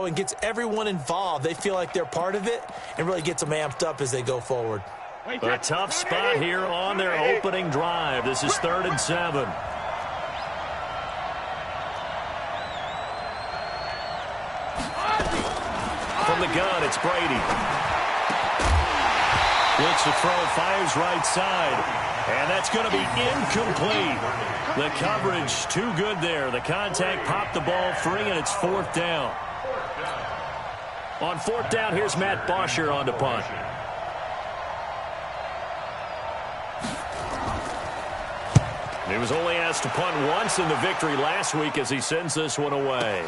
and gets everyone involved. They feel like they're part of it and really gets them amped up as they go forward. A tough spot here on their opening drive. This is 3rd and 7. From the gun, it's Brady. Looks to throw, fires right side. And that's going to be incomplete. The coverage too good there. The contact popped the ball free, and it's 4th down. On 4th down, here's Matt Bosher on to punt. He was only asked to punt once in the victory last week as he sends this one away.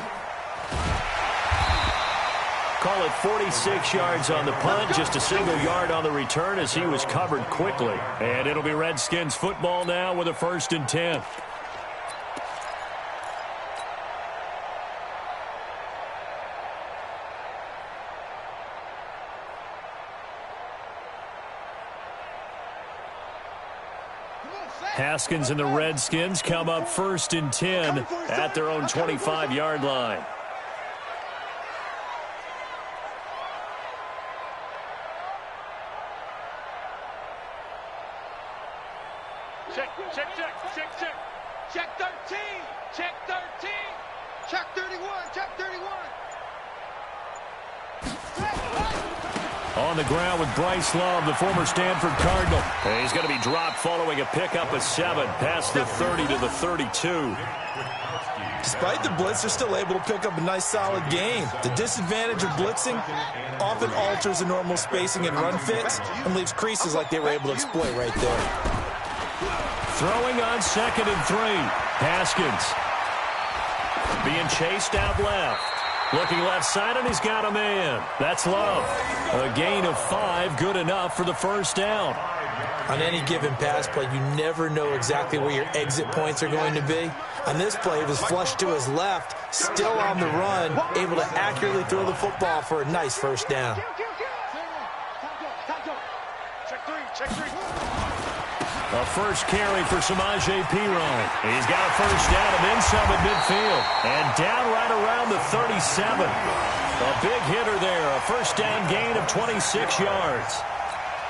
Call it 46 yards on the punt, just a single yard on the return as he was covered quickly. And it'll be Redskins football now with a 1st and 10. Haskins and the Redskins come up 1st and 10 at their own 25-yard line. Check 13. Check 13. Check 31. Check 31. On the ground with Bryce Love, the former Stanford Cardinal. And he's going to be dropped following a pickup of 7 past the 30 to the 32. Despite the blitz, they're still able to pick up a nice, solid gain. The disadvantage of blitzing often alters the normal spacing and run fits and leaves creases like they were able to exploit right there. Throwing on 2nd and 3. Haskins being chased out left. Looking left side, and he's got a man. That's Love. A gain of 5, good enough for the 1st down. On any given pass play, you never know exactly where your exit points are going to be. On this play, it was flushed to his left, still on the run, able to accurately throw the football for a nice 1st down. Check 3. A first carry for Samaje Perine. He's got a 1st down and then some at midfield. And down right around the 37. A big hitter there. A 1st down gain of 26 yards.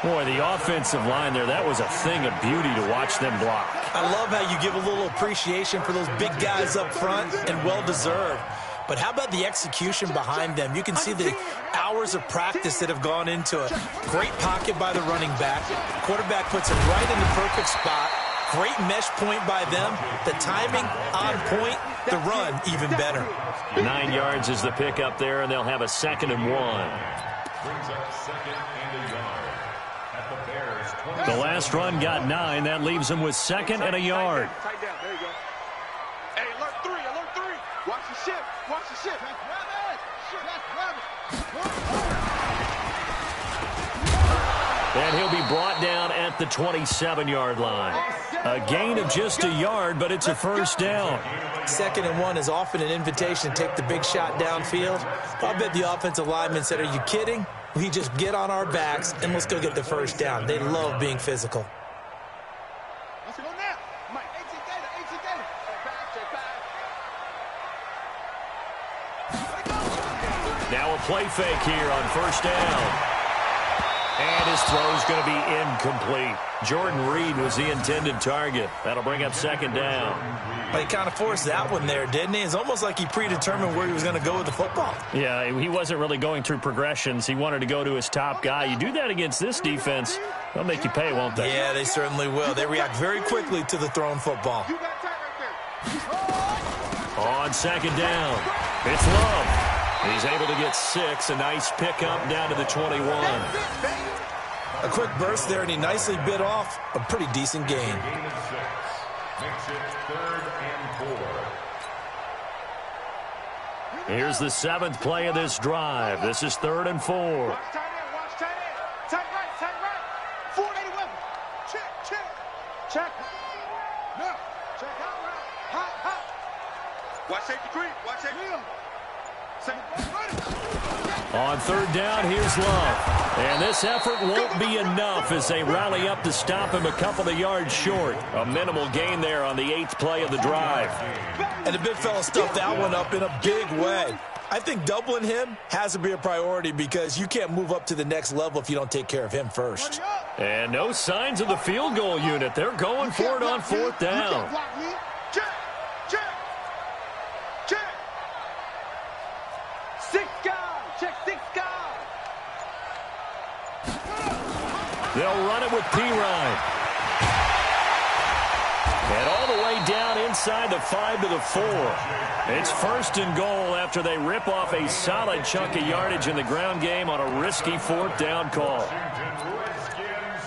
Boy, the offensive line there, that was a thing of beauty to watch them block. I love how you give a little appreciation for those big guys up front, and well-deserved. But how about the execution behind them? You can see the hours of practice that have gone into it. Great pocket by the running back. Quarterback puts it right in the perfect spot. Great mesh point by them. The timing on point. The run even better. 9 yards is the pickup there, and they'll have a 2nd and 1. The last run got 9. That leaves them with 2nd and a yard. Tight down. There you go. Hey, alert 3. Watch the shift. And he'll be brought down at the 27-yard line. A gain of just a yard, but it's a 1st down. 2nd and 1 is often an invitation to take the big shot downfield. I bet the offensive lineman said, are you kidding? We just get on our backs and let's go get the 1st down. They love being physical. Now a play fake here on 1st down. And his throw's going to be incomplete. Jordan Reed was the intended target. That'll bring up 2nd down. But he kind of forced that one there, didn't he? It's almost like he predetermined where he was going to go with the football. Yeah, he wasn't really going through progressions. He wanted to go to his top guy. You do that against this defense, they'll make you pay, won't they? Yeah, they certainly will. They react very quickly to the thrown football. On 2nd down, it's Love. He's able to get 6. A nice pickup down to the 21. A quick burst there, and he nicely bit off a pretty decent gain. Here's the 7th play of this drive. This is 3rd and 4. Watch tight end. Tight right. 480 weapon. Check. No. Check out right. Hot. Watch safety creep. On 3rd down, here's Love. And this effort won't be enough as they rally up to stop him a couple of yards short. A minimal gain there on the 8th play of the drive. And the big fella stuffed that one up in a big way. I think doubling him has to be a priority because you can't move up to the next level if you don't take care of him first. And no signs of the field goal unit. They're going for it on fourth down. Check. Six guys. Check 6 guys. They'll run it with P-Ryan. And all the way down inside the 5 to the 4. It's first and goal after they rip off a solid chunk of yardage in the ground game on a risky fourth down call. Redskins,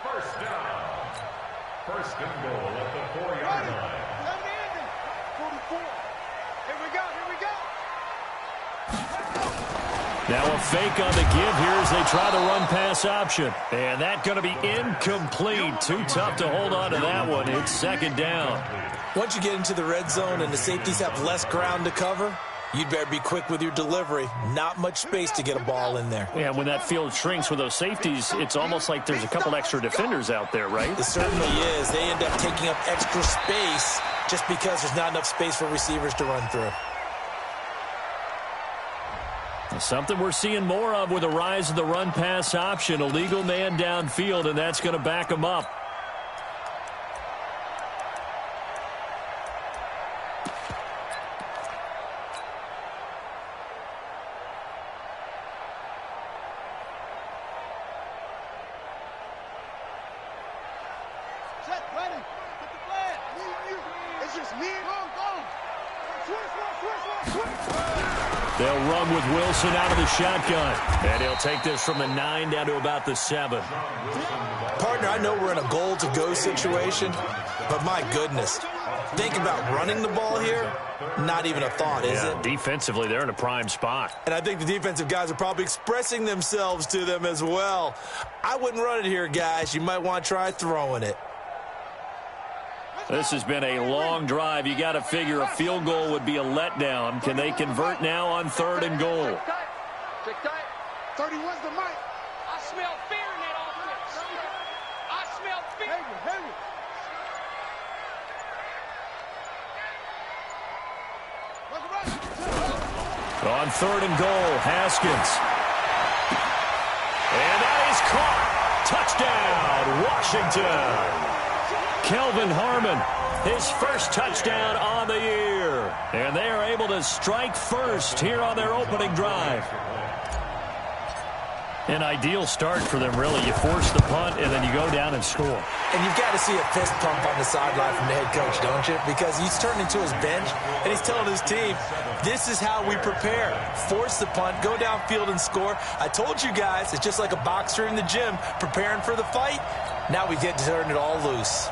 first down. First and goal at the 4-yard line. 44. Here we go. Now a fake on the give here as they try the run-pass option. And that's going to be incomplete. Too tough to hold on to that one. It's second down. Once you get into the red zone and the safeties have less ground to cover, you'd better be quick with your delivery. Not much space to get a ball in there. Yeah, when that field shrinks with those safeties, it's almost like there's a couple extra defenders out there, right? It certainly is. They end up taking up extra space just because there's not enough space for receivers to run through. Something we're seeing more of with the rise of the run-pass option. A legal man downfield, and that's going to back them up. Check, ready. Get the flag. It's just me. Go. Switch. They'll run with Wilson out of the shotgun. And he'll take this from the 9 down to about the 7. Partner, I know we're in a goal-to-go situation, but my goodness, think about running the ball here. Not even a thought, is it? Defensively, they're in a prime spot. And I think the defensive guys are probably expressing themselves to them as well. I wouldn't run it here, guys. You might want to try throwing it. This has been a long drive. You got to figure a field goal would be a letdown. Can they convert now on 3rd and goal? Check tight. 31's the mic. I smell fear in that offense. I smell fear. Heavy. On 3rd and goal, Haskins. And that is caught. Touchdown, Washington. Kelvin Harmon, his first touchdown on the year. And they are able to strike first here on their opening drive. An ideal start for them, really. You force the punt, and then you go down and score. And you've got to see a fist pump on the sideline from the head coach, don't you? Because he's turning to his bench, and he's telling his team, this is how we prepare. Force the punt, go downfield and score. I told you guys, it's just like a boxer in the gym preparing for the fight. Now we get to turn it all loose.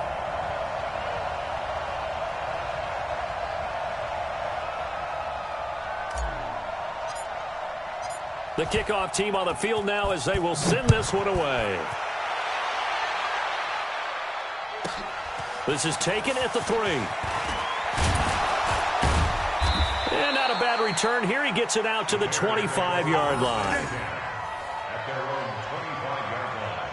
The kickoff team on the field now as they will send this one away. This is taken at the 3. And not a bad return here. He gets it out to the 25-yard line. At their own 25-yard line.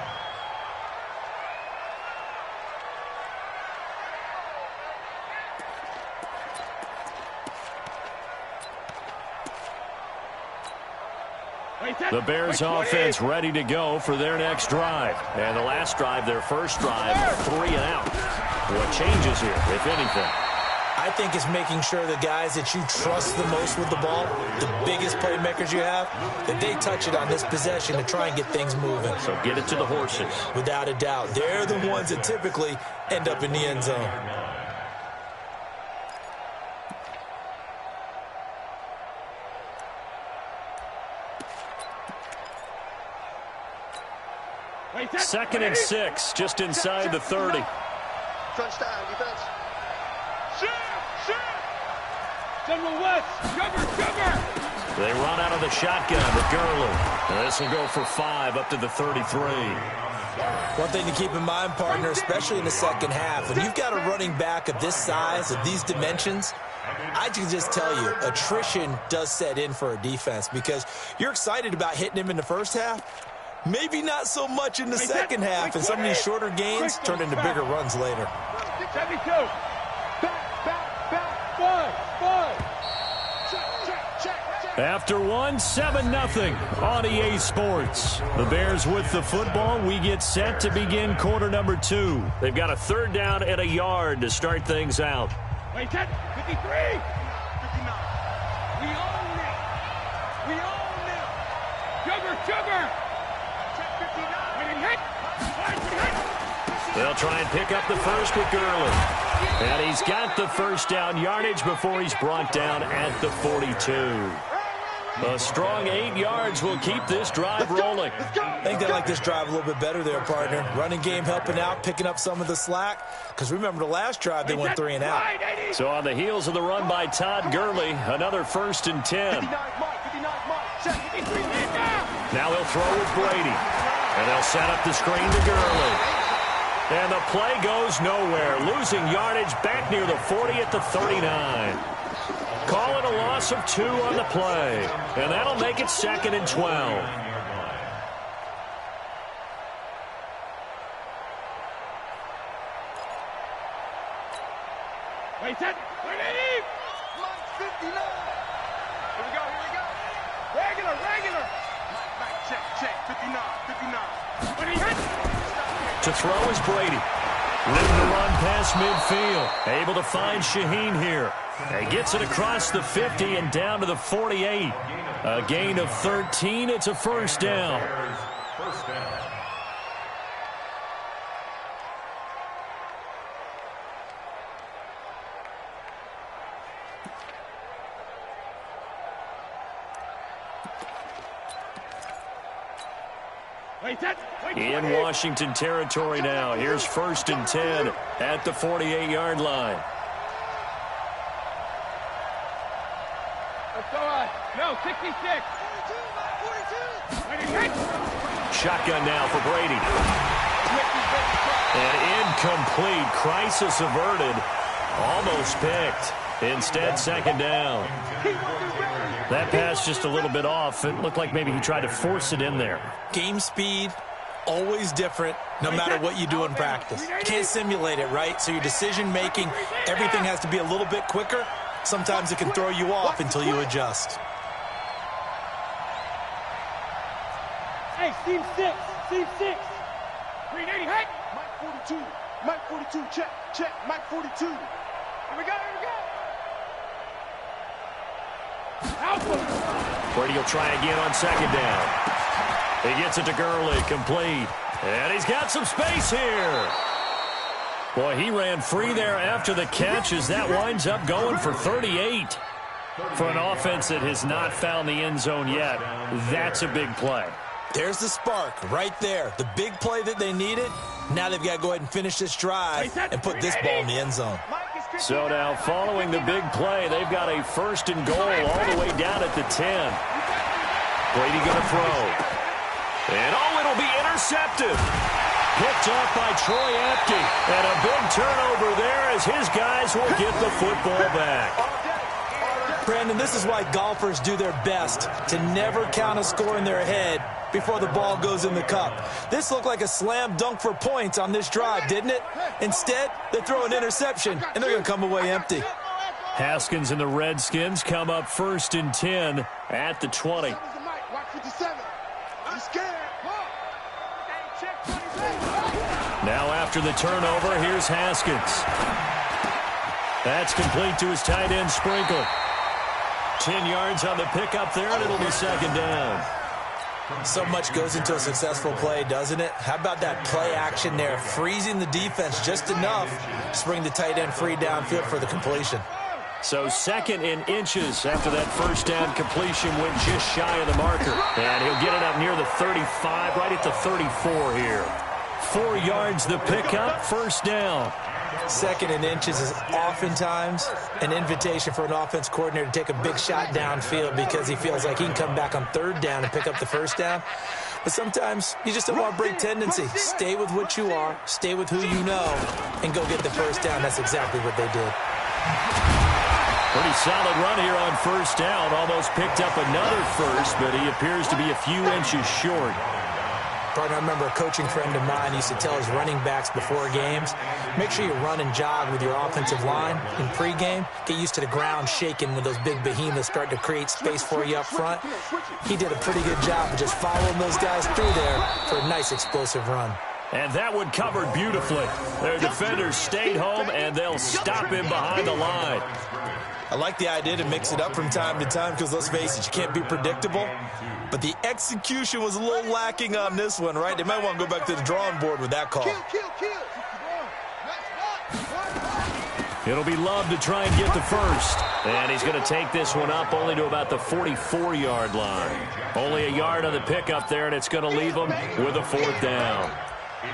The Bears offense ready to go for their next drive. And the last drive, their first drive, 3 and out. What changes here, if anything? I think it's making sure the guys that you trust the most with the ball, the biggest playmakers you have, that they touch it on this possession to try and get things moving. So get it to the horses. Without a doubt. They're the ones that typically end up in the end zone. Second and 6, just inside the 30. Crunch time, defense. Shoot! General West, cover! They run out of the shotgun to Gurley. This will go for 5 up to the 33. One thing to keep in mind, partner, especially in the second half, when you've got a running back of this size, of these dimensions, I can just tell you, attrition does set in for a defense because you're excited about hitting him in the first half. Maybe not so much in the second half, and some of these shorter gains turn into bigger runs later. 72. Back. 1. Check. After one, 7-0 on EA Sports. The Bears with the football. We get set to begin quarter number 2. They've got a third down and a yard to start things out. Wait, 10, 53. 59. We own it. We own it. Sugar. Check 59. Wait, hit. They'll try and pick up the first with Gurley. And he's got the first down yardage before he's brought down at the 42. A strong 8 yards will keep this drive rolling. I think they like this drive a little bit better there, partner. Running game helping out, picking up some of the slack. Because remember the last drive, they went 3 and out. So on the heels of the run by Todd Gurley, another 1st and 10. Now he'll throw with Brady. And they'll set up the screen to Gurley. And the play goes nowhere. Losing yardage back near the 40 at the 39. Call it a loss of 2 on the play. And that'll make it 2nd and 12. Wait, 10. Wait, 59. Here we go. Regular. Check. 59. When he hit. To throw is Brady. Leading the run past midfield. Able to find Shaheen here. He gets it across the 50 and down to the 48. A gain of 13. It's a first down. In Washington territory now. Here's 1st and 10 at the 48-yard line. Let's go. No, 66. 42. Shotgun now for Brady. And incomplete. Crisis averted. Almost picked. Instead, 2nd down. That pass just a little bit off. It looked like maybe he tried to force it in there. Game speed, always different, no matter what you do in practice. You can't simulate it, right? So your decision-making, everything has to be a little bit quicker. Sometimes it can throw you off until you adjust. Hey, Team 6. 380, hey! Mike 42, check, Mike 42. Here we go. Brady will try again on 2nd down. He gets it to Gurley, complete. And he's got some space here. Boy, he ran free there after the catch as that winds up going for 38. For an offense that has not found the end zone yet, that's a big play. There's the spark right there. The big play that they needed. Now they've got to go ahead and finish this drive and put this ball in the end zone. So now following the big play, they've got a 1st and goal all the way down at the 10. Brady going to throw. And it'll be intercepted. Picked up by Troy Apke. And a big turnover there as his guys will get the football back. Brandon, this is why golfers do their best to never count a score in their head before the ball goes in the cup. This looked like a slam dunk for points on this drive, didn't it? Instead, they throw an interception, and they're going to come away empty. Haskins and the Redskins come up 1st and 10 at the 20. Now after the turnover, here's Haskins. That's complete to his tight end, Sprinkle. 10 yards on the pickup there, and it'll be 2nd down. So much goes into a successful play, doesn't it? How about that play action there, freezing the defense just enough to bring the tight end free downfield for the completion. So 2nd and inches after that 1st down completion went just shy of the marker. And he'll get it up near the 35, right at the 34 here. 4 yards the pickup, 1st down. 2nd and inches is oftentimes an invitation for an offense coordinator to take a big shot downfield because he feels like he can come back on 3rd down and pick up the 1st down. But sometimes you just don't want to break tendency. Stay with what you are, stay with who you know, and go get the 1st down. That's exactly what they did. Pretty solid run here on 1st down. Almost picked up another first, but he appears to be a few inches short. Partner, I remember a coaching friend of mine used to tell his running backs before games, make sure you run and jog with your offensive line in pregame. Get used to the ground shaking when those big behemoths start to create space for you up front. He did a pretty good job of just following those guys through there for a nice explosive run. And that one covered beautifully. Their defenders stayed home, and they'll stop him behind the line. I like the idea to mix it up from time to time because, let's face it, you can't be predictable. But the execution was a little lacking on this one, right? They might want to go back to the drawing board with that call. It'll be Love to try and get the first. And he's going to take this one up only to about the 44-yard line. Only a yard on the pickup there, and it's going to leave them with a 4th down.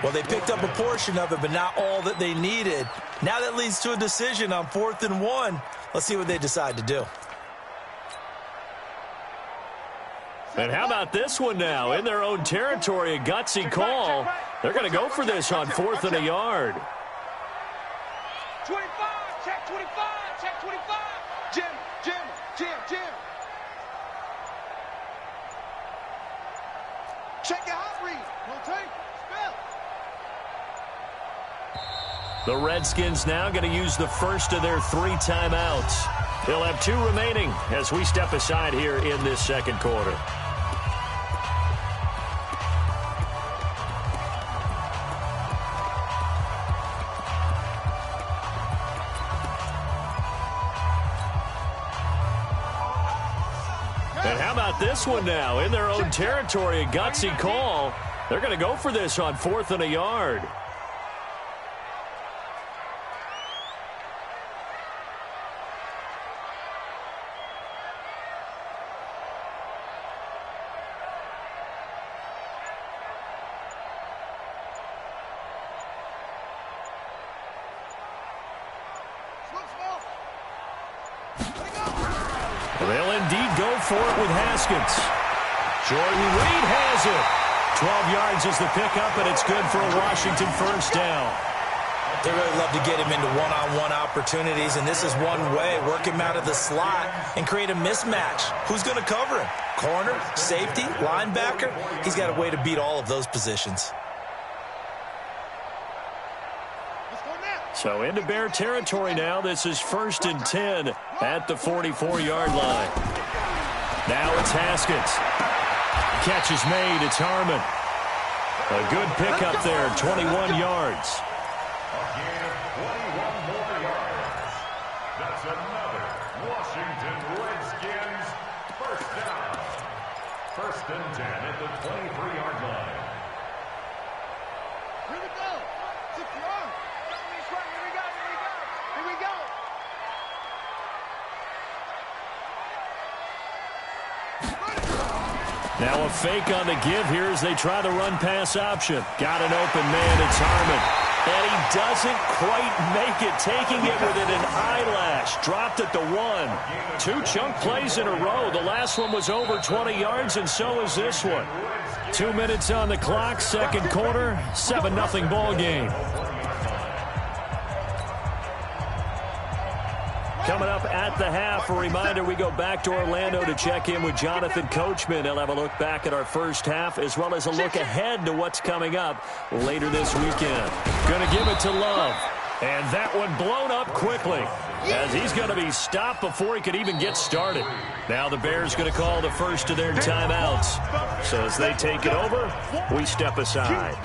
Well, they picked up a portion of it, but not all that they needed. Now that leads to a decision on 4th and 1. Let's see what they decide to do. And how about this one now? In their own territory, a gutsy call. They're going to go for this on 4th and a yard. 25, check 25, check 25. Jim. Check your hot read. No take. The Redskins now going to use the first of their 3 timeouts. They'll have 2 remaining as we step aside here in this second quarter. And how about this one now? In their own territory, a gutsy call. They're going to go for this on 4th and a yard. They'll indeed go for it with Haskins. Jordan Reed has it. 12 yards is the pickup, and it's good for a Washington first down. They really love to get him into one-on-one opportunities, and this is one way. Work him out of the slot and create a mismatch. Who's going to cover him? Corner, safety, linebacker? He's got a way to beat all of those positions. So into Bear territory now. This is 1st and 10 at the 44-yard line. Now it's Haskins. Catch is made. It's Harmon. A good pickup there, 21 yards. A gain of 21 more yards. That's another Washington Redskins first down. 1st and 10 at the 23-yard line. Here we go. Secure. Here we go. Now a fake on the give here as they try the run-pass option. Got an open man. It's Harmon. And he doesn't quite make it, taking it within an eyelash. Dropped at the 1. 2 chunk plays in a row. The last one was over 20 yards, and so is this one. 2 minutes on the clock, second quarter, 7-0 ball game. Coming up at the half, a reminder, we go back to Orlando to check in with Jonathan Coachman. He'll have a look back at our first half as well as a look ahead to what's coming up later this weekend. Going to give it to Love. And that one blown up quickly as he's going to be stopped before he could even get started. Now the Bears going to call the first of their timeouts. So as they take it over, we step aside.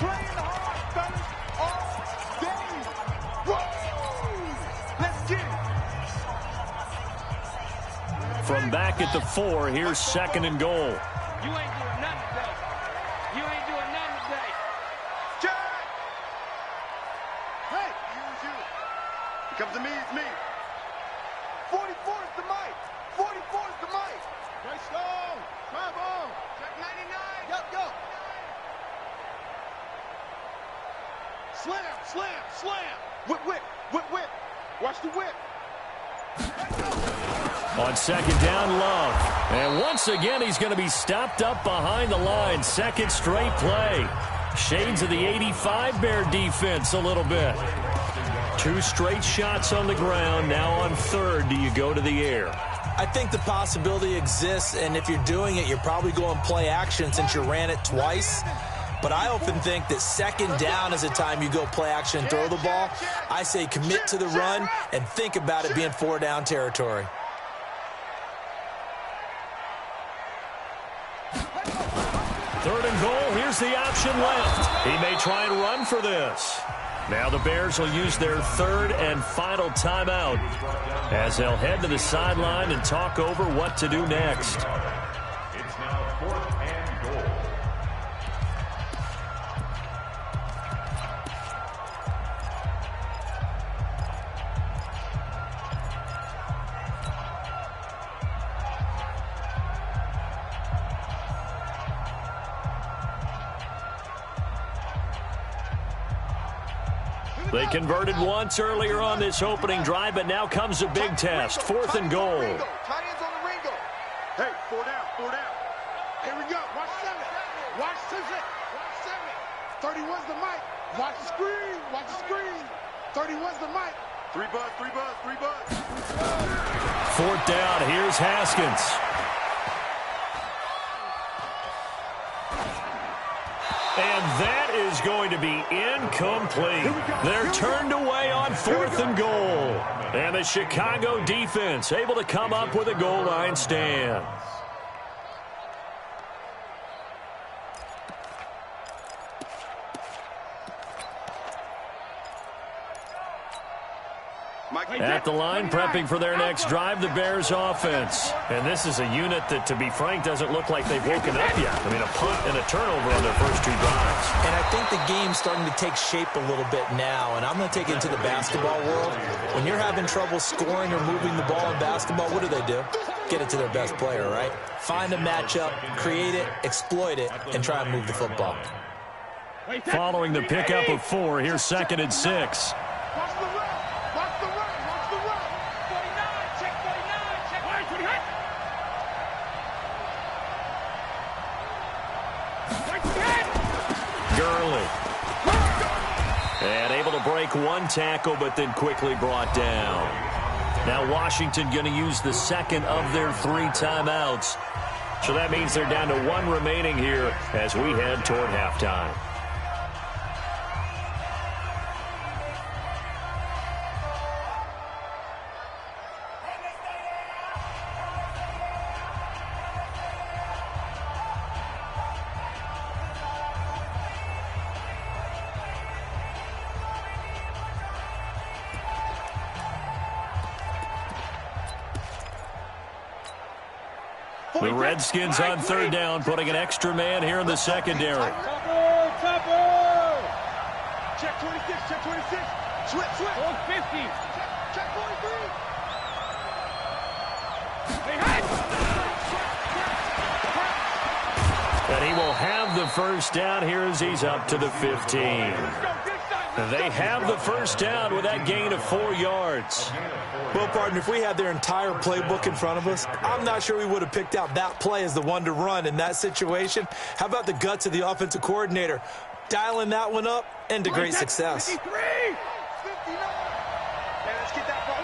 From back at the 4, here's 2nd and goal. You ain't doing nothing today. You ain't doing nothing today. Jack! Hey, you. It comes to me, it's me. 44 is the mic. 44 is the mic. Right slow. Come on. Check 99. Yup, go. Slam. Whip. Watch the whip. On 2nd down, Love. And once again, he's going to be stopped up behind the line. 2nd straight play. Shades of the 85 Bear defense a little bit. 2 straight shots on the ground. Now on 3rd, do you go to the air? I think the possibility exists, and if you're doing it, you're probably going play action since you ran it twice. But I often think that second down is a time you go play action and throw the ball. I say commit to the run and think about it being 4-down territory. Third and goal, here's the option left. He may try and run for this. Now the Bears will use their third and final timeout as they'll head to the sideline and talk over what to do next. It's now 4th and goal. They converted once earlier on this opening drive, but now comes a big test. 4th and goal. Tight ends on the Ringo. Hey, 4 down, 4 down. Here we go. Watch 7. Watch 6. Watch 7. 31's the mic. Watch the screen. Watch the screen. 31's the mic. 3 buzz, 3 buzz, 3 buzz. 4th down. Here's Haskins. And that is going to be incomplete. They're turned away on 4th and goal. And the Chicago defense able to come up with a goal line stand. At the line, prepping for their next drive, the Bears offense. And this is a unit that, to be frank, doesn't look like they've woken up yet. I mean, a punt and a turnover on their first 2 drives. And I think the game's starting to take shape a little bit now, and I'm going to take it into the basketball world. When you're having trouble scoring or moving the ball in basketball, what do? Get it to their best player, right? Find a matchup, create it, exploit it, and try and move the football. Following the pickup of 4, here's 2nd and 6. Watch the run. Watch the run. Watch the run. 49. Check 49. Check 49. Gurley. And able to break 1 tackle, but then quickly brought down. Now Washington going to use the second of their 3 timeouts. So that means they're down to 1 remaining here as we head toward halftime. The Redskins on 3rd down, putting an extra man here in the secondary. Check 26, check 26. Switch. 50. Check 43. And he will have the first down here as he's up to the 15. They have the first down with that gain of 4 yards. Well, partner, if we had their entire playbook in front of us, I'm not sure we would have picked out that play as the one to run in that situation. How about the guts of the offensive coordinator? Dialing that one up into great success. 53. 59. Hey, let's get that ball.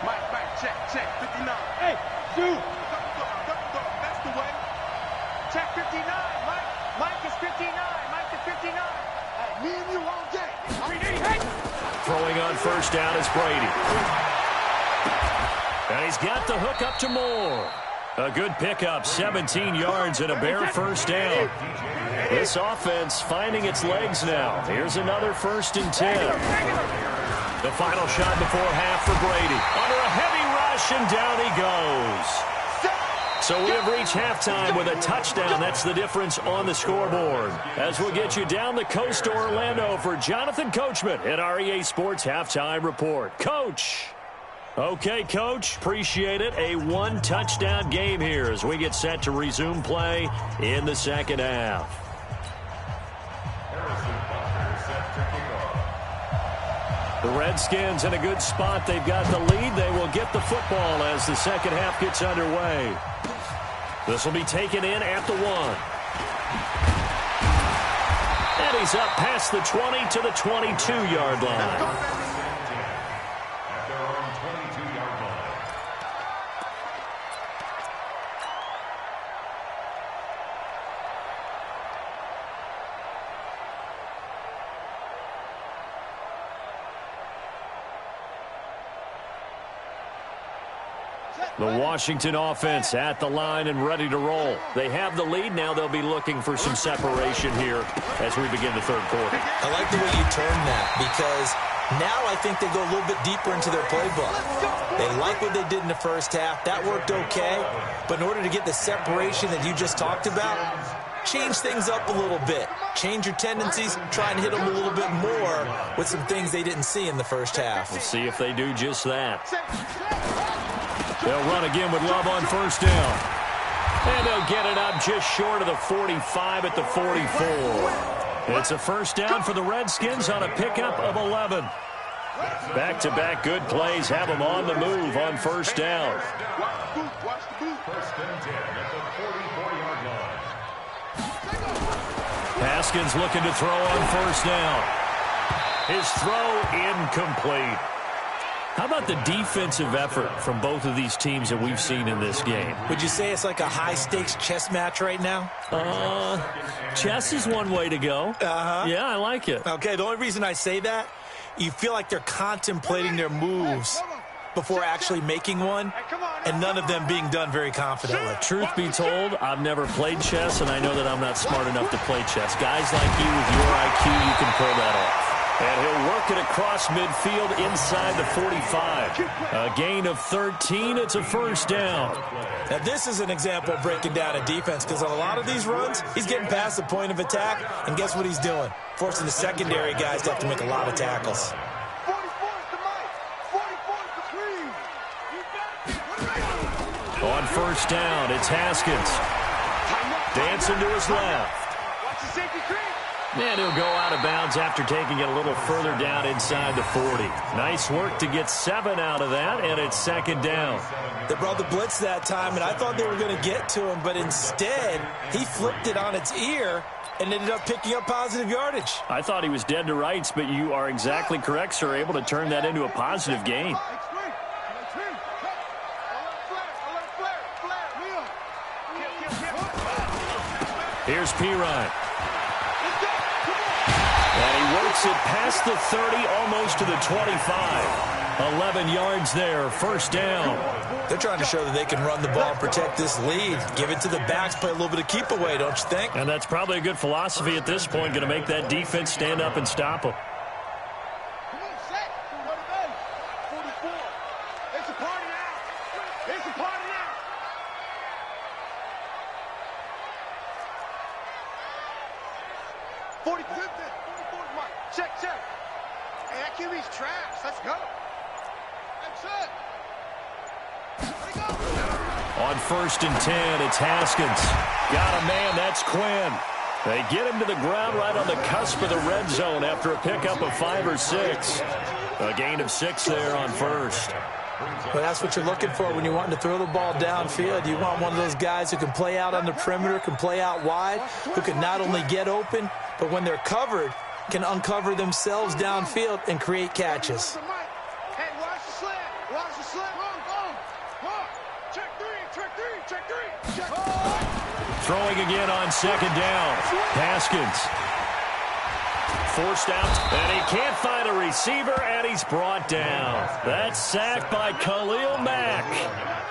Mike, check. 59. Hey, dude. That's the way. Check 59. Mike is 59. Mike is 59. Me and you all day. Throwing on first down is Brady. And he's got the hook up to Moore. A good pickup, 17 yards and a bare first down. This offense finding its legs now. Here's another 1st and 10. The final shot before half for Brady. Under a heavy rush, and down he goes. So we have reached halftime with a touchdown. That's the difference on the scoreboard. As we'll get you down the coast to Orlando for Jonathan Coachman at our EA Sports Halftime Report. Coach. Okay, Coach. Appreciate it. A 1-touchdown game here as we get set to resume play in the second half. The Redskins in a good spot. They've got the lead. They will get the football as the second half gets underway. This will be taken in at the 1. And he's up past the 20 to the 22-yard line. The Washington offense at the line and ready to roll. They have the lead. Now they'll be looking for some separation here as we begin the third quarter. I like the way you term that because now I think they go a little bit deeper into their playbook. They like what they did in the first half. That worked okay. But in order to get the separation that you just talked about, change things up a little bit. Change your tendencies. Try and hit them a little bit more with some things they didn't see in the first half. We'll see if they do just that. They'll run again with Love on first down. And they'll get it up just short of the 45 at the 44. It's a first down for the Redskins on a pickup of 11. Back-to-back good plays have them on the move on first down. First and 10 at the 44-yard line. Haskins looking to throw on first down. His throw incomplete. How about the defensive effort from both of these teams that we've seen in this game? Would you say it's like a high-stakes chess match right now? Chess is one way to go. Yeah, I like it. Okay, the only reason I say that, you feel like they're contemplating their moves before actually making one, and none of them being done very confidently. Truth be told, I've never played chess, and I know that I'm not smart enough to play chess. Guys like you with your IQ, you can pull that off. And he'll work it across midfield inside the 45. A gain of 13. It's a first down. Now, this is an example of breaking down a defense because on a lot of these runs, he's getting past the point of attack, and guess what he's doing? Forcing the secondary guys to have to make a lot of tackles. On first down, it's Haskins. Dancing to his left. And he'll go out of bounds after taking it a little further down inside the 40. Nice work to get 7 out of that, and it's second down. They brought the blitz that time, and I thought they were going to get to him, but instead, he flipped it on its ear and ended up picking up positive yardage. I thought he was dead to rights, but you are exactly correct, sir, able to turn that into a positive gain. Here's Pirine. And he works it past the 30, almost to the 25. 11 yards there, first down. They're trying to show that they can run the ball and protect this lead. Give it to the backs, play a little bit of keep away, don't you think? And that's probably a good philosophy at this point, going to make that defense stand up and stop them. On first and 10, it's Haskins. Got a man, that's Quinn. They get him to the ground right on the cusp of the red zone after a pickup of 5 or 6. A gain of 6 there on first. Well, that's what you're looking for when you're wanting to throw the ball downfield. You want one of those guys who can play out on the perimeter, can play out wide, who can not only get open, but when they're covered, can uncover themselves downfield and create catches. Throwing again on second down. Haskins. Forced out, and he can't find a receiver, and he's brought down. That's sacked by Khalil Mack.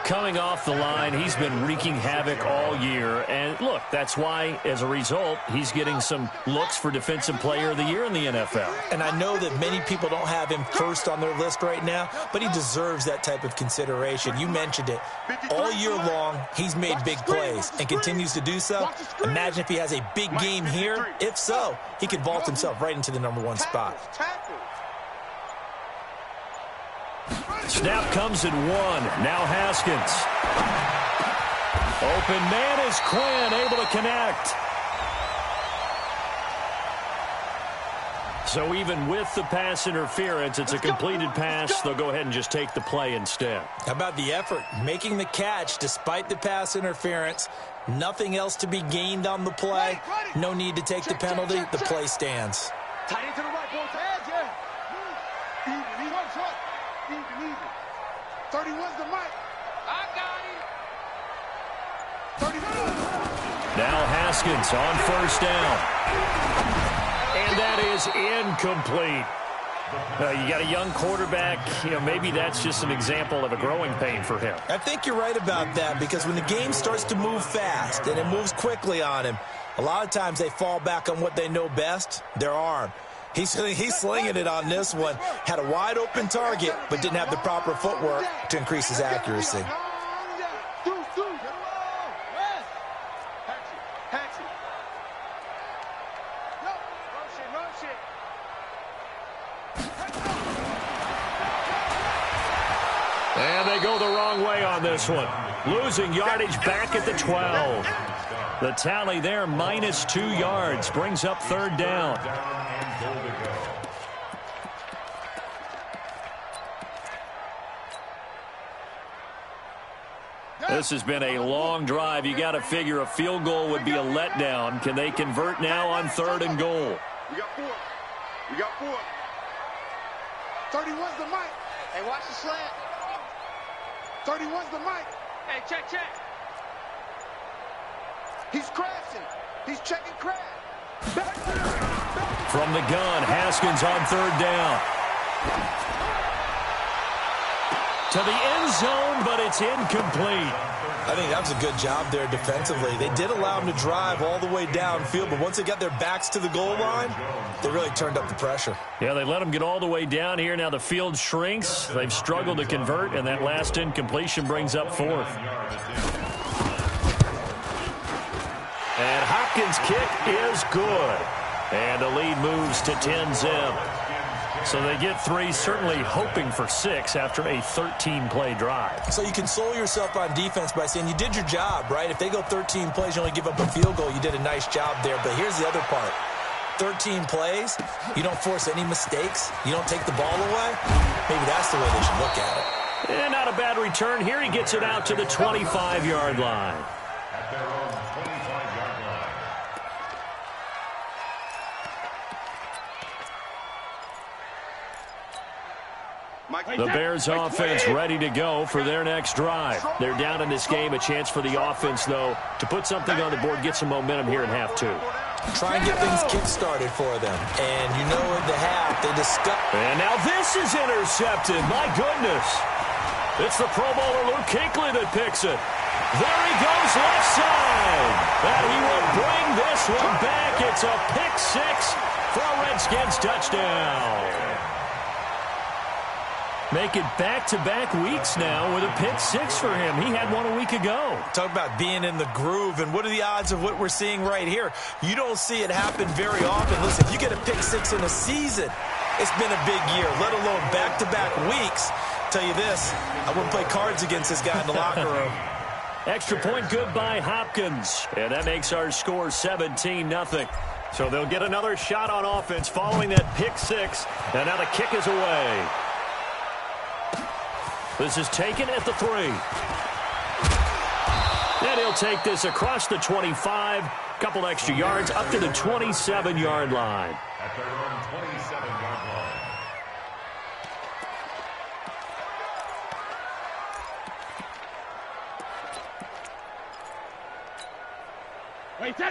Coming off the line, he's been wreaking havoc all year. And look, that's why, as a result, he's getting some looks for Defensive Player of the Year in the NFL. And I know that many people don't have him first on their list right now, but he deserves that type of consideration. You mentioned it. All year long, he's made big plays and continues to do so. Imagine if he has a big game here. If so, he could vault himself right into the #1 spot. Snap comes at 1. Now Haskins. Open man is Quinn, able to connect. So even with the pass interference, it's a completed pass. They'll go ahead and just take the play instead. How about the effort? Making the catch despite the pass interference. Nothing else to be gained on the play. No need to take the penalty. The play stands. Tight into the right, boy. Even. 31's the mic. I got him. 31. Now Haskins on first down. And that is incomplete. You got a young quarterback. Maybe that's just an example of a growing pain for him. I think you're right about that, because when the game starts to move fast and it moves quickly on him, a lot of times they fall back on what they know best, their arm. He's slinging it on this one. Had a wide open target, but didn't have the proper footwork to increase his accuracy. And they go the wrong way on this one. Losing yardage back at the 12. The tally there, -2 yards, brings up third down. This has been a long drive. You got to figure a field goal would be a letdown. Can they convert now on 3rd and goal? We got 4. We got 4. 31's the mic. Hey, watch the slant. 31's the mic. Hey, check. He's crashing. He's checking crash. From the gun, Haskins on 3rd down. To the end zone, but it's incomplete. I think that was a good job there defensively. They did allow him to drive all the way downfield, but once they got their backs to the goal line, they really turned up the pressure. Yeah, they let him get all the way down here. Now the field shrinks. They've struggled to convert, and that last incompletion brings up 4th. And Hopkins' kick is good. And the lead moves to 10-zip. So they get 3, certainly hoping for 6 after a 13-play drive. So you console yourself on defense by saying you did your job, right? If they go 13 plays, you only give up a field goal, you did a nice job there. But here's the other part. 13 plays, you don't force any mistakes, you don't take the ball away. Maybe that's the way they should look at it. And not a bad return. Here he gets it out to the 25-yard line. At their own 25-yard line. The Bears offense ready to go for their next drive. They're down in this game. A chance for the offense, though, to put something on the board, get some momentum here in half 2. Try and get things kick-started for them. And you know at the half, they discuss. And now this is intercepted. My goodness. It's the Pro Bowler Luke Kuechly that picks it. There he goes left side. And he will bring this one back. It's a pick 6 for a Redskins touchdown. Make it back-to-back weeks now with a pick 6 for him. He had one a week ago. Talk about being in the groove, and what are the odds of what we're seeing right here? You don't see it happen very often. Listen, if you get a pick 6 in a season, it's been a big year, let alone back-to-back weeks. Tell you this, I wouldn't play cards against this guy in the locker room. Extra point good by Hopkins, and that makes our score 17-0. So they'll get another shot on offense following that pick 6, and now the kick is away. This is taken at the 3. And he'll take this across the 25. Couple extra yards up to the 27-yard line. At their own 27-yard line.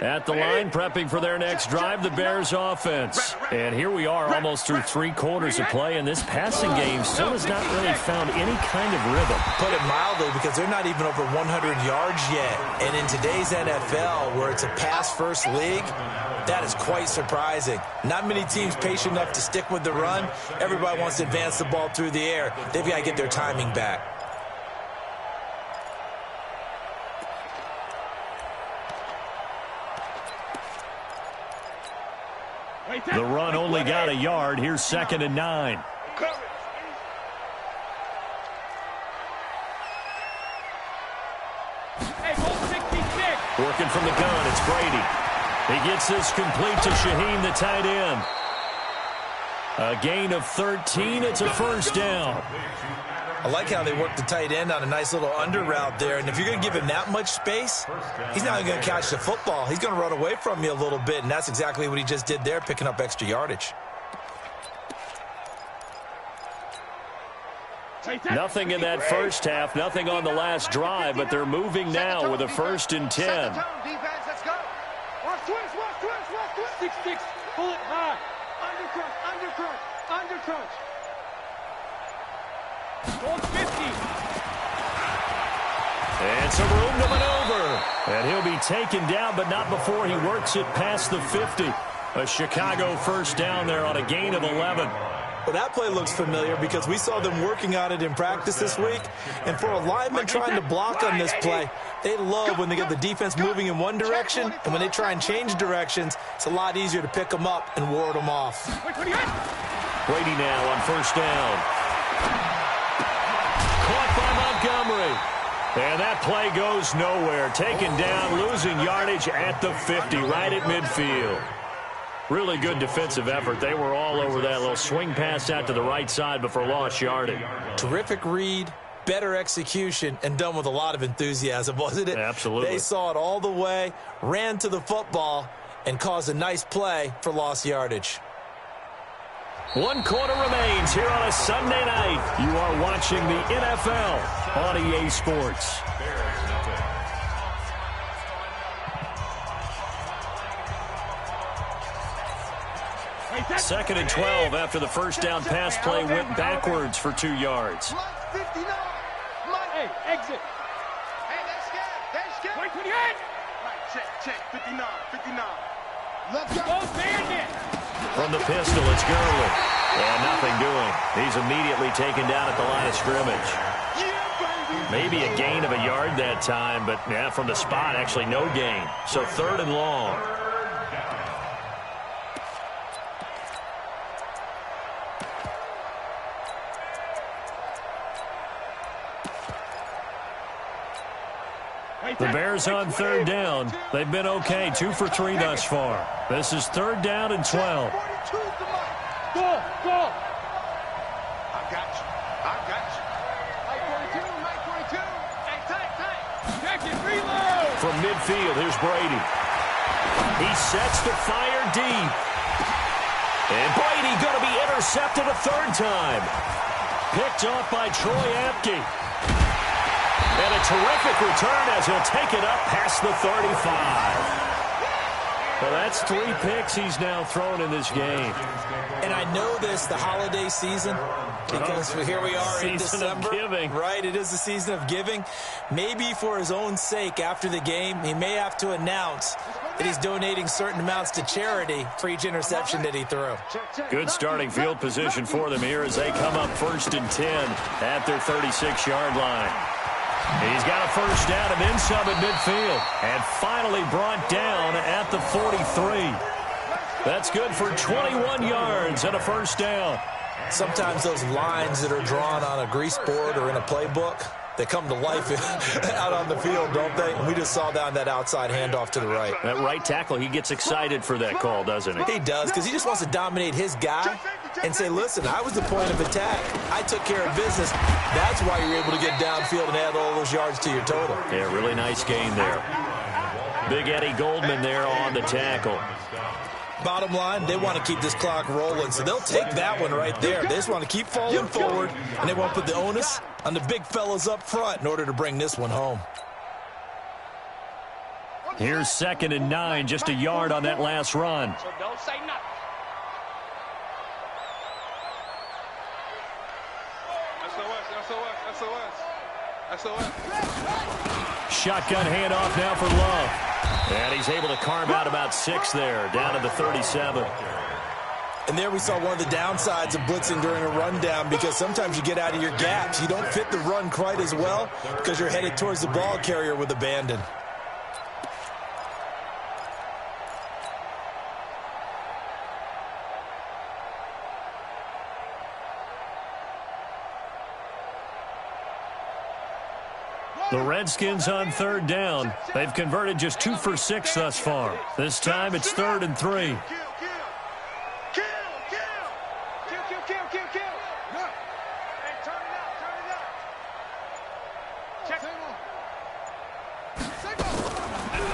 At the line, prepping for their next drive, the Bears offense. And here we are almost through 3 quarters of play, and this passing game still has not really found any kind of rhythm. Put it mildly, because they're not even over 100 yards yet. And in today's NFL, where it's a pass-first league, that is quite surprising. Not many teams patient enough to stick with the run. Everybody wants to advance the ball through the air. They've got to get their timing back. The run only got a yard. Here's 2nd and 9. Working from the gun, it's Brady. He gets this complete to Shaheen, the tight end. A gain of 13. It's a first down. I like how they work the tight end on a nice little under route there. And if you're going to give him that much space, he's not going to catch the football. He's going to run away from you a little bit, and that's exactly what he just did there, picking up extra yardage. Nothing in that first half, nothing on the last drive, but they're moving now with a 1st and 10. Defense, let's go. Watch twist. 6-6, pull it high. Undercut. Undercoach. Goal 50. And some room to maneuver. And he'll be taken down, but not before he works it past the 50. A Chicago first down there on a gain of 11. Well, that play looks familiar because we saw them working on it in practice this week. And for a lineman trying to block on this play, they love when they get the defense moving in one direction. And when they try and change directions, it's a lot easier to pick them up and ward them off. Brady now on first down. Caught by Montgomery. And that play goes nowhere. Taken down, losing yardage at the 50, right at midfield. Really good defensive effort. They were all over that little swing pass out to the right side before lost yardage. Terrific read, better execution, and done with a lot of enthusiasm, wasn't it? Absolutely. They saw it all the way, ran to the football, and caused a nice play for lost yardage. 1 quarter remains here on a Sunday night. You are watching the NFL on EA Sports. Second and 12 after the first down pass play went backwards for 2 yards. Hey, exit. Hey, they're scared. They're scared. Wait, 28. Right, check. 59. Let's go. Go bandit. From the pistol, it's Gurley. And nothing doing. He's immediately taken down at the line of scrimmage. Maybe a gain of a yard that time, but yeah, from the spot, actually no gain. So 3rd and long. The Bears on 3rd down. They've been okay, 2 for 3 thus far. This is 3rd down and 12. Go. I got you. Mike 42. Hey, tight. Check it. Reload. From midfield, here's Brady. He sets to fire deep. And Brady going to be intercepted a 3rd time. Picked off by Troy Apke. And a terrific return as he'll take it up past the 35. Well, that's 3 picks he's now thrown in this game. And I know this, the holiday season, because here we are in December. Season of giving. Right, it is the season of giving. Maybe for his own sake after the game, he may have to announce that he's donating certain amounts to charity for each interception that he threw. Good starting field position for them here as they come up 1st and 10 at their 36-yard line. He's got a first down and then some at midfield. And finally brought down at the 43. That's good for 21 yards and a first down. Sometimes those lines that are drawn on a grease board or in a playbook, they come to life out on the field, don't they? And we just saw down that outside handoff to the right. That right tackle, he gets excited for that call, doesn't he? He does, because he just wants to dominate his guy and say, listen, I was the point of attack. I took care of business. That's why you're able to get downfield and add all those yards to your total. Yeah, really nice gain there. Big Eddie Goldman there on the tackle. Bottom line, they want to keep this clock rolling, so they'll take that one right there. They just want to keep falling forward, and they won't put the onus on the big fellas up front in order to bring this one home. Here's 2nd and 9, just a yard on that last run. So don't say nothing. Shotgun handoff now for Love. And he's able to carve out about 6 there, down to the 37. And there we saw one of the downsides of blitzing during a rundown, because sometimes you get out of your gaps. You don't fit the run quite as well because you're headed towards the ball carrier with abandon. The Redskins on 3rd down. They've converted just 2 for 6 thus far. This time it's 3rd and 3.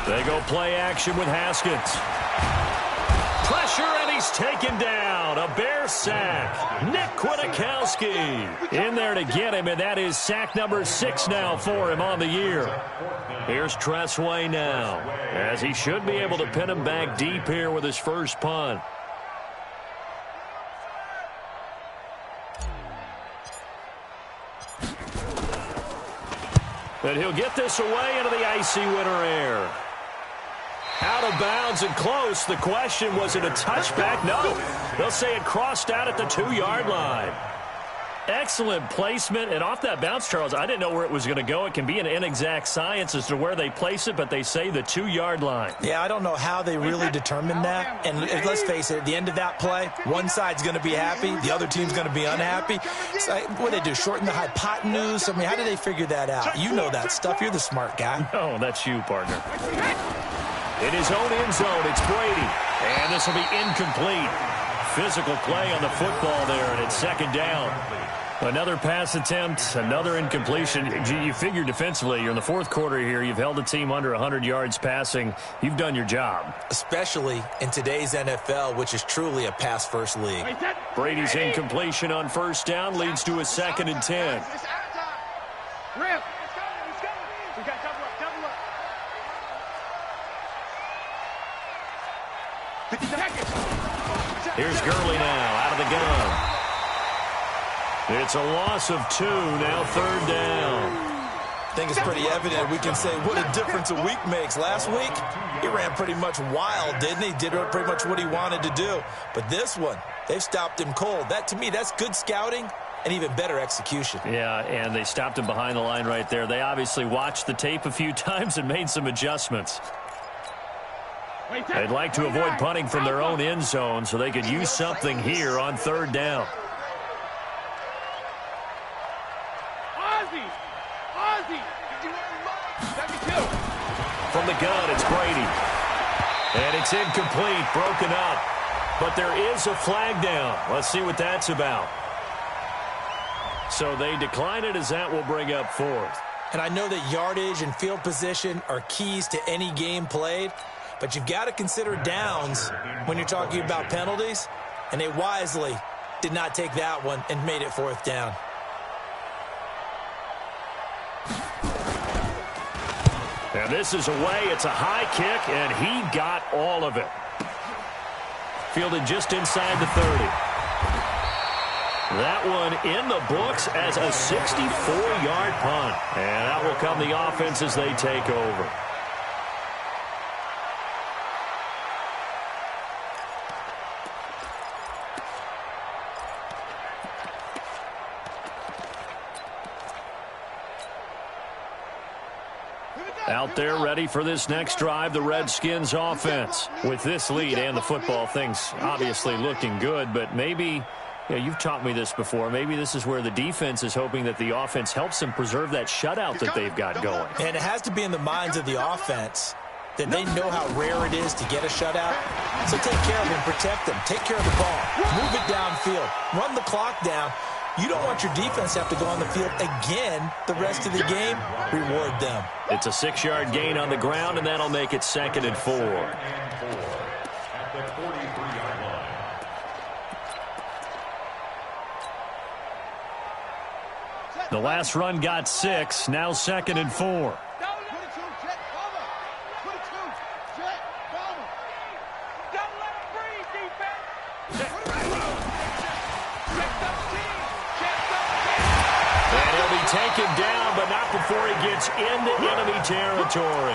They go play action with Haskins. Pressure, and he's taken down. A Bear sack. Nick Kwiatkowski in there to get him, and that is sack number 6 now for him on the year. Here's Tressway now, as he should be able to pin him back deep here with his first punt. But he'll get this away into the icy winter air. Out of bounds and close. The question, was it a touchback? No. They'll say it crossed out at the 2-yard line. Excellent placement, and off that bounce, Charles, I didn't know where it was going to go. It can be an inexact science as to where they place it, but they say the 2-yard line. Yeah, I don't know how they really determined that. And let's face it, at the end of that play, one side's going to be happy, the other team's going to be unhappy. So, what do they do, shorten the hypotenuse? I mean, how do they figure that out? You know that stuff. You're the smart guy. No, that's you, partner. In his own end zone, it's Brady. And this will be incomplete. Physical play on the football there, and it's second down. Another pass attempt, another incompletion. You figure defensively, you're in the fourth quarter here. You've held a team under 100 yards passing. You've done your job. Especially in today's NFL, which is truly a pass-first league. Brady's incompletion on first down leads to a 2nd and 10. Rip. We got double up, double up. 50 seconds. Here's Gurley now, out of the gun. It's a loss of 2, now 3rd down. I think it's pretty evident. We can say what a difference a week makes. Last week, he ran pretty much wild, didn't he? Did pretty much what he wanted to do. But this one, they've stopped him cold. That, to me, that's good scouting and even better execution. Yeah, and they stopped him behind the line right there. They obviously watched the tape a few times and made some adjustments. They'd like to avoid punting from their own end zone so they could use something here on 3rd down. From the gun, it's Brady. And it's incomplete, broken up. But there is a flag down. Let's see what that's about. So they decline it, as that will bring up 4th. And I know that yardage and field position are keys to any game played, but you've got to consider downs when you're talking about penalties. And they wisely did not take that one and made it 4th down. And this is away. It's a high kick, and he got all of it. Fielded just inside the 30. That one in the books as a 64-yard punt. And that will come the offense as they take over. Out there ready for this next drive, the Redskins offense. With this lead and the football, things obviously looking good, but maybe, you've taught me this before, maybe this is where the defense is hoping that the offense helps them preserve that shutout that they've got going. And it has to be in the minds of the offense that they know how rare it is to get a shutout. So take care of them, protect them, take care of the ball, move it downfield, run the clock down. You don't want your defense to have to go on the field again the rest of the game. Reward them. It's a 6-yard gain on the ground, and that'll make it 2nd and 4. At the 43-yard line. The last run got 6, now 2nd and 4. Taken down, but not before he gets into enemy territory.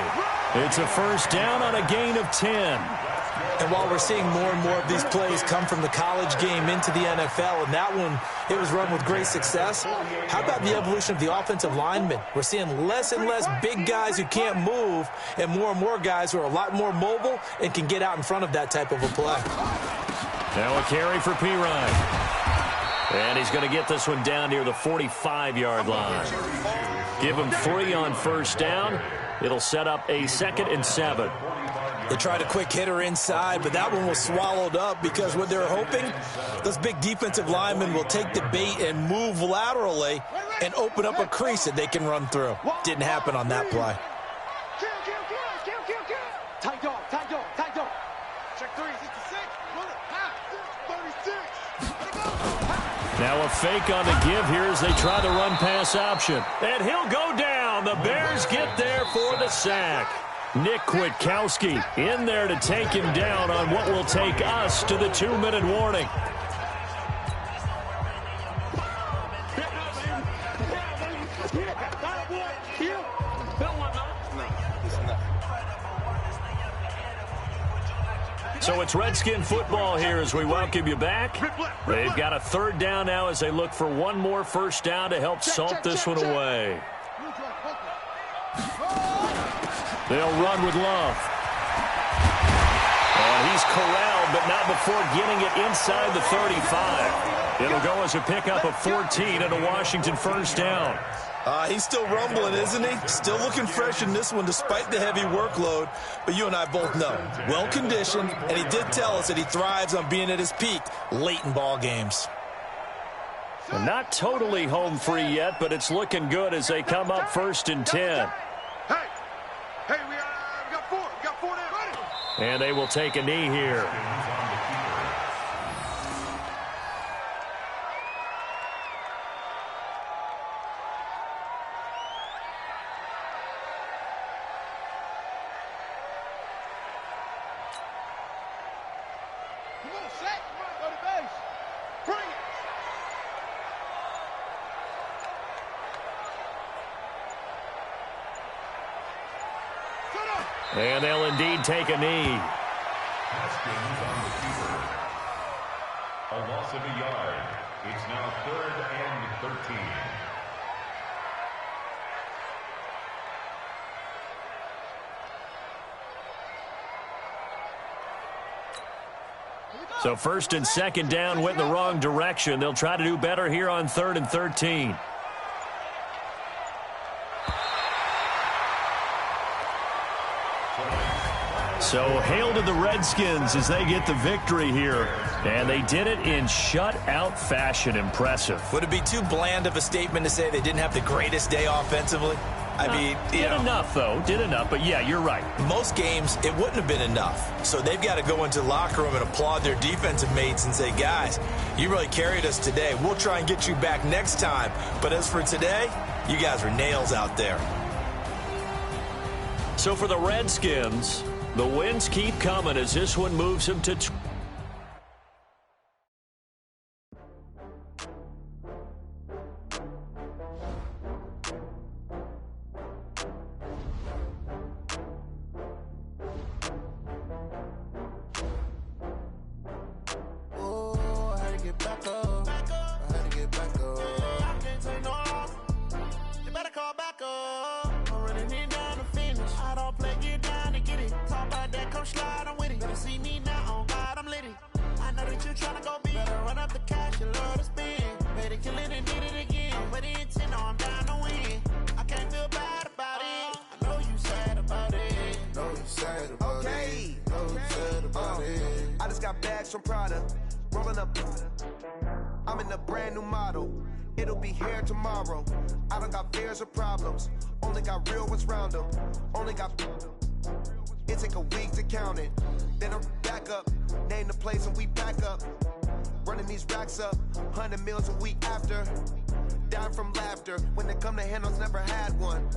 It's a 1st down on a gain of 10. And while we're seeing more and more of these plays come from the college game into the NFL, and that one, it was run with great success, how about the evolution of the offensive linemen? We're seeing less and less big guys who can't move, and more guys who are a lot more mobile and can get out in front of that type of a play. Now a carry for P. And he's going to get this one down near the 45-yard line. Give him 3 on 1st down. It'll set up a 2nd and 7. They tried a quick hitter inside, but that one was swallowed up because what they're hoping, those big defensive linemen will take the bait and move laterally and open up a crease that they can run through. Didn't happen on that play. Tight dog, tight dog, tight dog. Check 3, 66. 36. Now a fake on the give here as they try the run-pass option. And he'll go down. The Bears get there for the sack. Nick Kwiatkowski in there to take him down on what will take us to the 2-minute warning. So it's Redskin football here as we welcome you back. They've got a third down now as they look for one more first down to help salt this one away. They'll run with Love. And he's corralled, but not before getting it inside the 35. It'll go as a pickup of 14 and a Washington first down. He's still rumbling, isn't he? Still looking fresh in this one despite the heavy workload. But you and I both know, well-conditioned, and he did tell us that he thrives on being at his peak late in ball games. And not totally home free yet, but it's looking good as they come up 1st and 10. Hey, we got four. We got 4 now. And they will take a knee here. Come on, set. Come on, go to base. Bring it. Set up. And they'll indeed take a knee. Haskins on the keeper. A loss of a yard. It's now 3rd and 13. So 1st and 2nd down went in the wrong direction. They'll try to do better here on 3rd and 13. So hail to the Redskins as they get the victory here. And they did it in shutout fashion. Impressive. Would it be too bland of a statement to say they didn't have the greatest day offensively? I mean, did enough, though. Did enough. But, yeah, you're right. Most games, it wouldn't have been enough. So they've got to go into the locker room and applaud their defensive mates and say, guys, you really carried us today. We'll try and get you back next time. But as for today, you guys were nails out there. So for the Redskins, the wins keep coming as this one moves them to I just got bags from Prada, rolling up. I'm in a brand new model. It'll be here tomorrow. I don't got fears or problems. Only got real ones round them. Only got. It take a week to count it. Then I'm back up. Name the place and we back up. Running these racks up. 100 meals a week after. Down from laughter. When they come to handles, never had one.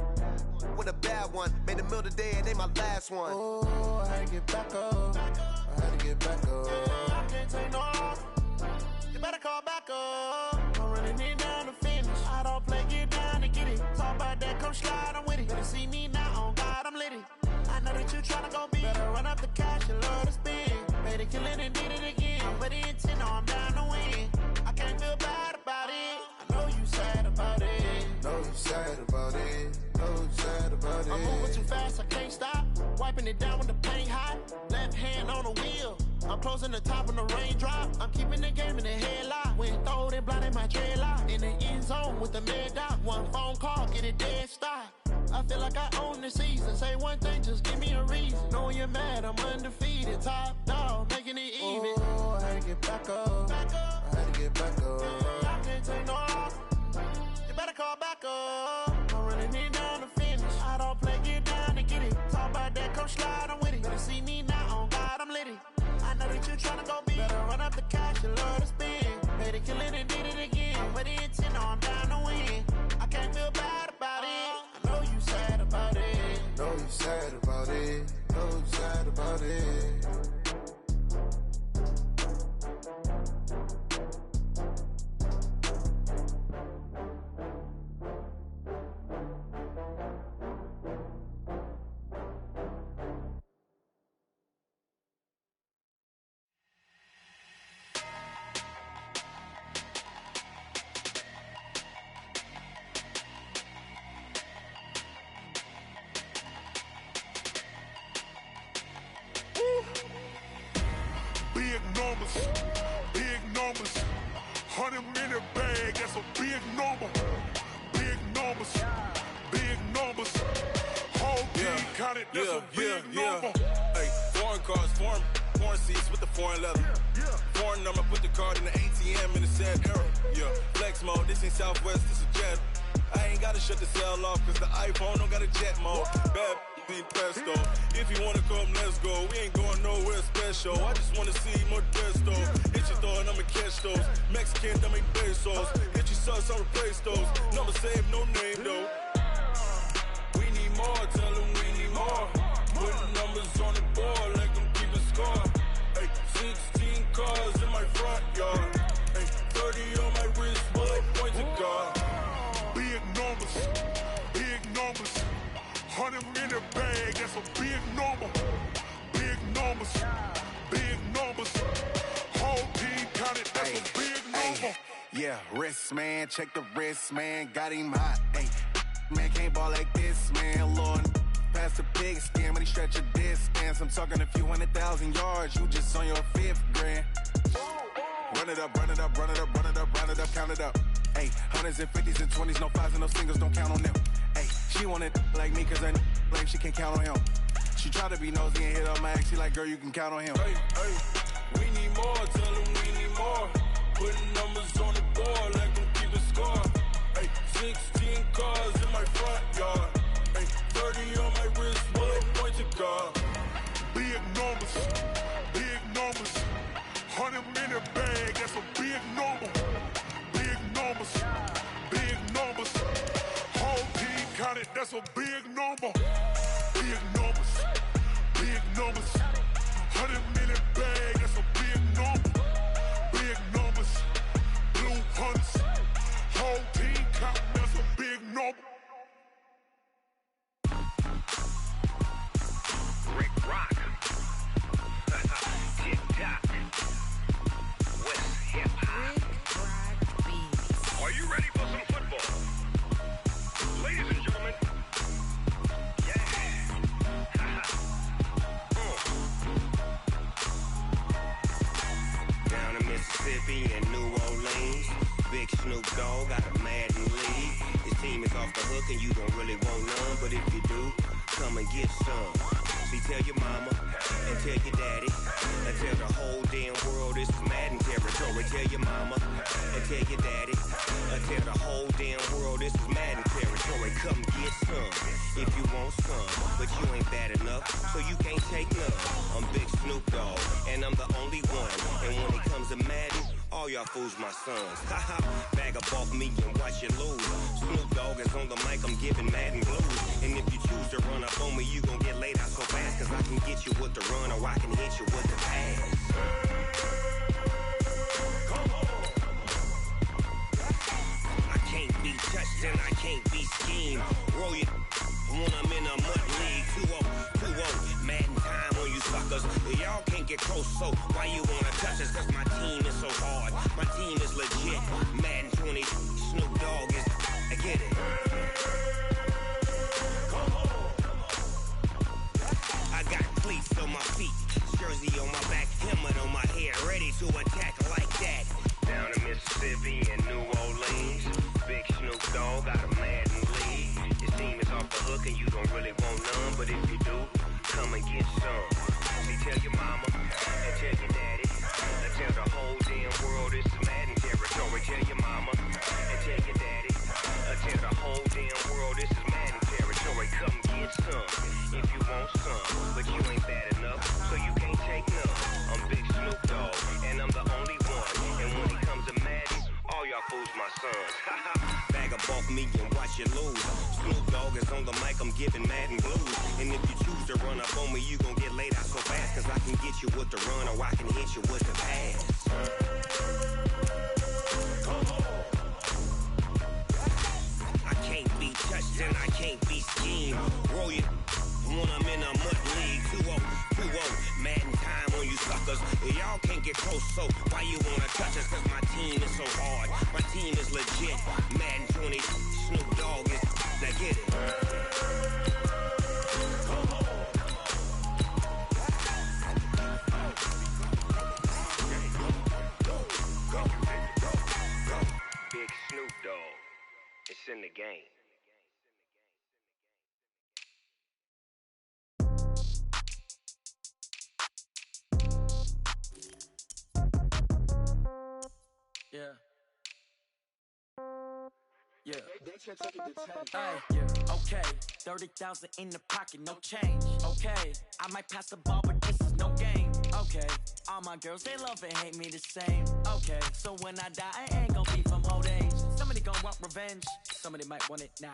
With a bad one. Made a meal today and they my last one. Oh, I had to get back up. I had to get back up. I can't take no loss. You better call back up. I'm running it down to finish. I don't play, get down to get it. Talk about that, come slide, I'm with it. Better see me now, on God, I'm litty. I know that you tryna go big. Better run up the cash, you love to spend. Made a killing and did it again. But the intent, no, I'm down to win. I can't feel bad about it. I know you sad about it. Know you sad about it. Know you sad about it. I'm moving too fast, I can't stop. Wiping it down when the paint hot. Left hand on the wheel. I'm closing the top when the raindrop. I'm keeping the game in the headlock. When throwed and blinded my dreadlock. In the end zone with the mad dot. One phone call, get it dead stop. I feel like I own the season. Say one thing, just give me a reason. Knowing you're mad, I'm undefeated. Top dog, making it even. Oh, I had to get back up. I had to get back up. I can't take no loss. You better call back up. I'm running it down to finish. I don't play, get down to get it. Talk about that, come slide, I'm with it. Better see me now, on God, I'm litty. I know that you tryna go big. Better run up the cash, you love to spend. Made a killing and did it again. But the intent, no, I'm down to win. I can't feel bad about it. I know you sad about it. Know you sad about it. Know you sad about it. big numbers, big numbers. 100-minute bag, that's a big number. Big numbers, big numbers. Whole team counted, that's a big number. Hey, foreign cars, foreign seats with the foreign leather. Foreign number, put the card in the ATM in the sad era. Yeah, flex mode, this ain't Southwest, this is Jet. I ain't gotta shut the cell off, cause the iPhone don't got a jet mode. Bad be pesto. If you wanna come, let's go. We ain't going nowhere special. I just wanna see more Desto. Hit your door and I'ma catch those. Mexican, I make pesos. Hit your sauce, I'll replace those. Number save, no name though. We need more, tell them we need more. Putting numbers on the board, like them keeping score. Hey, 16 cars in my front yard. Hey, 30 on my wrist, bullet point to God. Big numbers, big numbers. 100-minute bag, that's a big number. Big numbers, big numbers. Whole team counted, that's a big number. Yeah, wrist man, check the wrist man, got him hot. Ay, man can't ball like this, man. Lord, past the big skin, when he stretch a distance. I'm talking a few 100,000 yards, you just on your 5th grand. Run it up, run it up, run it up, run it up, run it up, count it up. Ay, 100s and 50s and 20s, no 5s and no singles, don't count on them. Ay, she wanted like me cause I like she can't count on him. She tried to be nosy and hit up my ex, she like, girl, you can count on him. Hey, we need more, tell them we need more. Putting numbers on the board like them keeping score. Hey, 16 cars in my front yard. Hey, 30 on my wrist, bullet point to God. Big numbers, big numbers. 100-minute bag, that's a big number. Big numbers, big numbers. Whole team counted, that's a big number. Big numbers, big numbers. 100-minute bag, that's a big number. Big numbers, blue hunts. Whole team counting, that's a big number. Rick Rock. Tick-tock. West hip-hop. Are you ready for some football? Ladies and gentlemen. Yeah. Down in Mississippi and New Orleans, Big Snoop Dogg got a Madden league. His team is off the hook and you don't really want none, but if you do, come and get some. See, tell your mama and tell your daddy and tell the whole damn world this is Madden territory. Tell your mama and tell your daddy and tell the whole damn world this is Madden territory. Come get some if you want some, but you ain't bad enough, so you can't take none. I'm Big Snoop Dogg and I'm the only one. And when it comes to Madden, all y'all fools my sons. Haha, bag up off me and watch you lose. Snoop Dogg is on the mic, I'm giving Madden blues. And if you choose to run up on me, you gon' get laid out so fast, cause I can get you with the run or I can hit you with the pass. Come on. I can't be touched and I can't be schemed. Roll you when I'm in a mud league. 2-0, Madden time on you suckers. Y'all can't get close, so why you wanna touch us? Cause my team is so hard, my team is legit. Madden 20, Snoop Dogg is, I get it. Come on. I got cleats on my feet, jersey on my back, helmet on my head, ready to attack like that. Down in Mississippi and New Orleans, Big Snoop Dogg got a Madden league. His team is off the hook and you don't really want none, but if you do, come and get some. See, tell your mama and tell your daddy and tell the whole damn world this is Madden territory. Tell your mama and tell your daddy and tell the whole damn world this is Madden territory. Come get some if you want some, but you ain't bad enough, so you can't take none. I'm Big Snoop Dogg and I'm the only one. And when it comes to Madden, all y'all fools my sons. Bag up off me and watch you lose. Snoop Dogg is on the mic, I'm giving Madden blues. And if you choose to run up on me, you gon' get laid out so fast, cause I can get you with the run or I can hit you with the pass. Come on. I can't be touched and I can't be schemed. Roll you when I'm in a mud league. 2-0, Madden time on you suckers. Y'all can't get close, so why you wanna touch us? Cause my team is so hard, my team is legit. Madden 20, Snoop Dogg is, now get it. Come on. Yeah. Hey, yeah. Okay. 30,000 in the pocket, no change. Okay. I might pass the ball, but this is no game. Okay. All my girls, they love and hate me the same. Okay. So when I die, I ain't gonna be from old age. Somebody gon' want revenge. Somebody might want it now.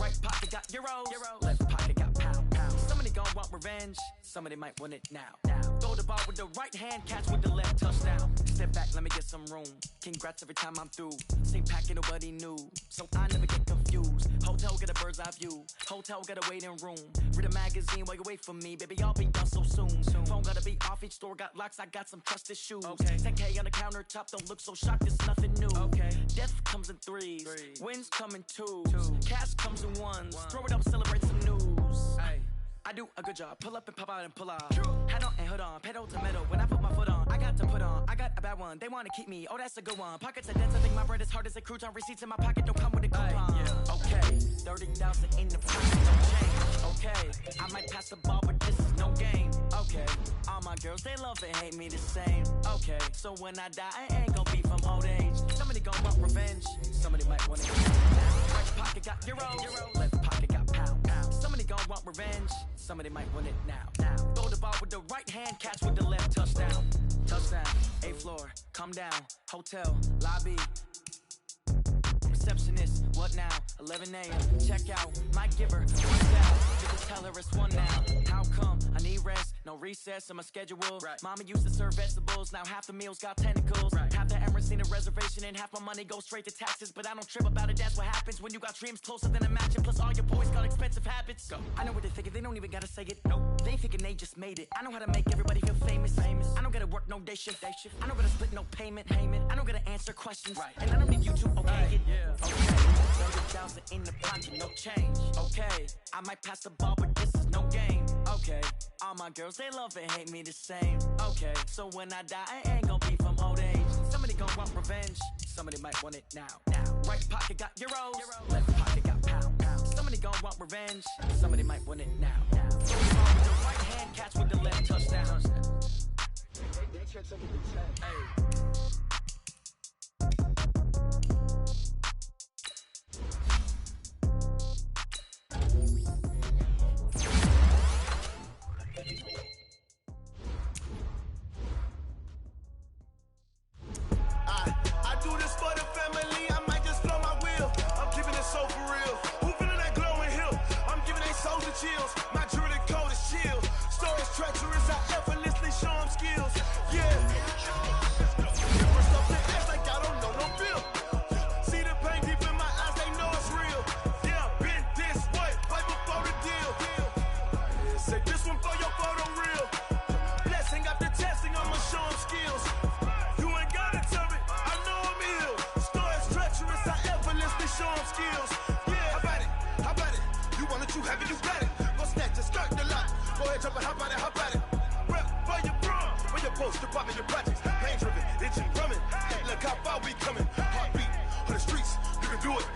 Right pocket got euros. Left pocket got pound. Somebody gon' want revenge. Somebody might want it now. Throw the ball with the right hand, catch with the left, touchdown. Step back, let me get some room. Congrats every time I'm through. Same packet, nobody knew, so I never get confused. Hotel get a bird's eye view. Hotel get a waiting room. Read a magazine while you wait for me, baby. I'll be done so soon. Phone gotta be off. Each store got locks. I got some trusted shoes. Okay. 10K on the countertop. Don't look so shocked. It's nothing new. Okay. Death comes in threes. Wins come in twos. Cash comes in ones. Throw it up, celebrate some news. Ay. I do a good job. Pull up and pop out and pull out. Head on and hood on. Pedal to metal. When I put my foot on, I got to put on. I got a bad one. They want to keep me. Oh, that's a good one. Pockets are dense. I think my bread is hard as a crouton. Receipts in my pocket don't come with a coupon. Okay. 30,000 in the pocket. No change. Okay. I might pass the ball, but this is no game. Okay. All my girls, they love and hate me the same. Okay. So when I die, I ain't gonna be from old age. Somebody gon' want revenge. Somebody might want it. Right pocket got euros. Left pocket got pound. Somebody gon' want revenge. Somebody might want it now. Throw the ball with the right hand, catch with the left, touchdown. Touchdown, 8th floor, come down, hotel, lobby. Receptionist, what now? 11 a.m. Check out, might give her one down. You can tell her it's one now. How come? I need rest, no recess in my schedule. Right. Mama used to serve vegetables, now half the meals got tentacles. Right. Half the Emirates need a reservation and half my money goes straight to taxes. But I don't trip about it, that's what happens when you got dreams closer than a match. And plus all your boys got expensive habits. Go. I know what they thinking, they don't even gotta say it. Nope. They ain't thinking they just made it. I know how to make everybody feel famous. I don't gotta work no day shift. I don't gotta split no payment. I don't gotta answer questions. Right. And I don't need you to okay it. Yeah. Okay. 30,000 in the pocket, no change. Okay. I might pass the ball, but this is no game. Okay. All my girls, they love and hate me the same. Okay. So when I die, I ain't gonna be from old age. Somebody gon' want revenge. Somebody might want it now. Right pocket got euros. Left pocket got pound. Somebody gon' want revenge. Somebody might want it now. Throw the ball with the right hand, catch with the left, touchdown. Hey. I do this for the family, I might just blow my wheel. I'm keeping it so for real. Who feeling that glowing hill? I'm giving they souls the chills. My jewelry code is chill. Stories treacherous, I effortlessly show them skills. Yeah. First off the ass like I don't know no bill. See the pain deep in my eyes, they know it's real. Yeah, been this way, right before the deal. Say this one for your photo reel. Blessing after testing, I'ma show them skills. You ain't gotta tell me, I know I'm ill. Stories treacherous, I effortlessly show them skills. Yeah, how about it? You want it, you have it, you got it. Go snatch it, skirt the lot. Go ahead, jump it, how about it? Rep for your brum, for your post, department, your projects. Pain driven, itching, drumming. Look how far we coming. Heartbeat on the streets, you can do it.